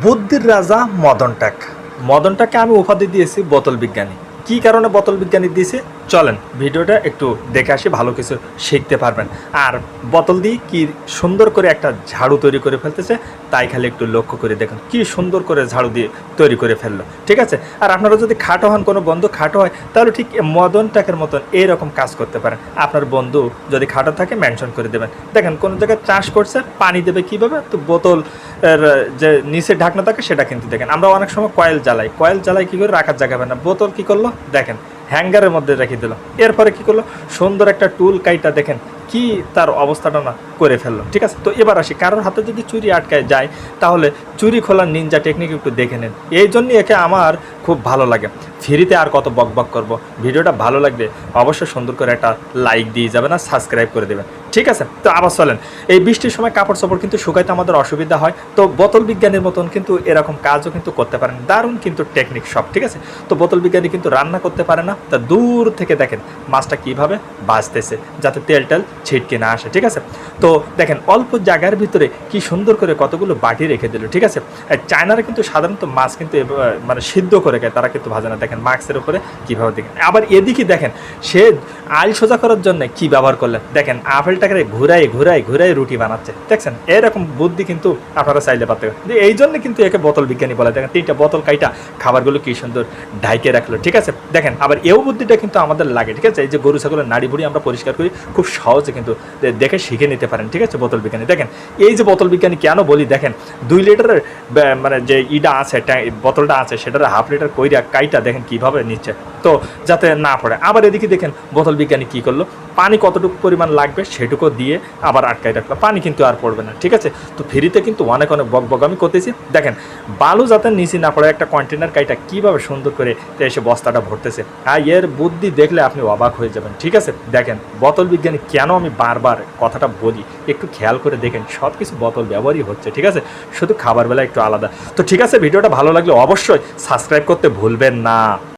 বুদ্ধির রাজা মদনটাকে আমি উপাধি দিয়েছি বোতল বিজ্ঞানী। কি কারণে বোতল বিজ্ঞানী দিয়েছি চলেন ভিডিওটা একটু দেখে আসি, ভালো কিছু শিখতে পারবেন। আর বোতল দিয়ে কি সুন্দর করে একটা ঝাড়ু তৈরি করে ফেলতেছে, তাই খালি একটু লক্ষ্য করে দেখুন কি সুন্দর করে ঝাড়ু দিয়ে তৈরি করে ফেললো। ঠিক আছে, আর আপনারা যদি খাটো হন, কোনো বন্ধু খাটো হয়, তাহলে ঠিক মদনটাকের মতন এইরকম কাজ করতে পারেন। আপনার বন্ধু যদি খাটো থাকে মেনশন করে দেবেন। দেখেন কোনো জায়গায় চাষ করছে, পানি দেবে কীভাবে, তো বোতল এর যে নিচে ঢাকনা থাকে সেটা কিন্তু দেখেন। আমরা অনেক সময় কয়েল জ্বালাই কী করে রাখার জায়গা পায় না, বোতল কী করলো দেখেন হ্যাঙ্গারের মধ্যে রেখে দিল। এরপরে কি করলো, সুন্দর একটা টুল কাইটা দেখেন কি তার অবস্থাটা না করে ফেললো। ঠিক আছে, তো এবার আসি, কারোর হাতে যদি চুরি আটকায় যায় তাহলে চুরি খোলার নিনজা টেকনিক একটু দেখে নেন। এই জন্যই একে আমার খুব ভালো লাগে। ফ্রিতে আর কত বক করব। ভিডিওটা ভালো লাগবে অবশ্যই সুন্দর করে একটা লাইক দিয়ে যাবেন আর সাবস্ক্রাইব করে দেবেন। ঠিক আছে, তো আবার চলেন। এই বৃষ্টির সময় কাপড় চোপড় কিন্তু শুকাইতে আমাদের অসুবিধা হয়, তো বোতল বিজ্ঞানীর মতন কিন্তু এরকম কাজও কিন্তু করতে পারেন। দারুণ কিন্তু টেকনিক সব। ঠিক আছে, তো বোতল বিজ্ঞানী কিন্তু রান্না করতে পারে না, তা দূর থেকে দেখেন মাছটা কীভাবে বাজতেছে যাতে তেল ছিটকে না আসে। ঠিক আছে, তো দেখেন অল্প জায়গার ভিতরে কি সুন্দর করে কতগুলো বাটি রেখে দিল। ঠিক আছে, চায়নারা কিন্তু সাধারণত মাছ কিন্তু মানে সিদ্ধ করে খায়, তারা কিন্তু ভাজে না। দেখেন মাস্কের উপরে কীভাবে দেখেন। আবার এদিকে দেখেন সে আইল সোজা করার জন্য কি ব্যবহার করলেন, দেখেন আপেলটাকে ঘুরাই রুটি বানাচ্ছে। দেখছেন এরকম বুদ্ধি কিন্তু আপনারা চাইলে পাতে। এই জন্য কিন্তু একে বোতল বিজ্ঞানী বলে। দেখেন 3টা বোতল কাইটা খাবারগুলো কি সুন্দর ঢাইকে রাখলো। ঠিক আছে, দেখেন আবার এও বুদ্ধিটা কিন্তু আমাদের লাগে। ঠিক আছে, এই যে গরু ছাগলের নাড়ি ভুড়ি আমরা পরিষ্কার করি খুব সহজে কিন্তু দেখে শিখে নিতে পারেন। ঠিক আছে, বোতল বিজ্ঞানী দেখেন এই যে বোতল বিজ্ঞানী কেন বলি, দেখেন 2 লিটারের মানে যে ইটা আছে বোতলটা আছে সেটার হাফ লিটার কইরা কাইটা দেখেন কিভাবে নিচ্ছে, তো যাতে না পড়ে। আবার এদিকে দেখেন বোতল বিজ্ঞানী কি করলো, পানি কতটুকু পরিমাণ লাগবে সেটুকু দিয়ে আবার আটকাই রাখলো, পানি কিন্তু আর পড়বে না। ঠিক আছে, তো ফ্রিতে কিন্তু অনেক বক আমি করতেছি। দেখেন বালু যাতে নিচে না পড়ে একটা কন্টেনার কাইটা কীভাবে সুন্দর করে এসে বস্তাটা ভরতেছে। আর এর বুদ্ধি দেখলে আপনি অবাক হয়ে যাবেন। ঠিক আছে, দেখেন বোতল বিজ্ঞানী কেন আমি বারবার কথাটা বলি, একটু খেয়াল করে দেখেন সব কিছু বোতল ব্যবহারই হচ্ছে। ঠিক আছে, শুধু খাবার বেলা একটু আলাদা। তো ঠিক আছে, ভিডিওটা ভালো লাগলে অবশ্যই সাবস্ক্রাইব করতে ভুলবেন না।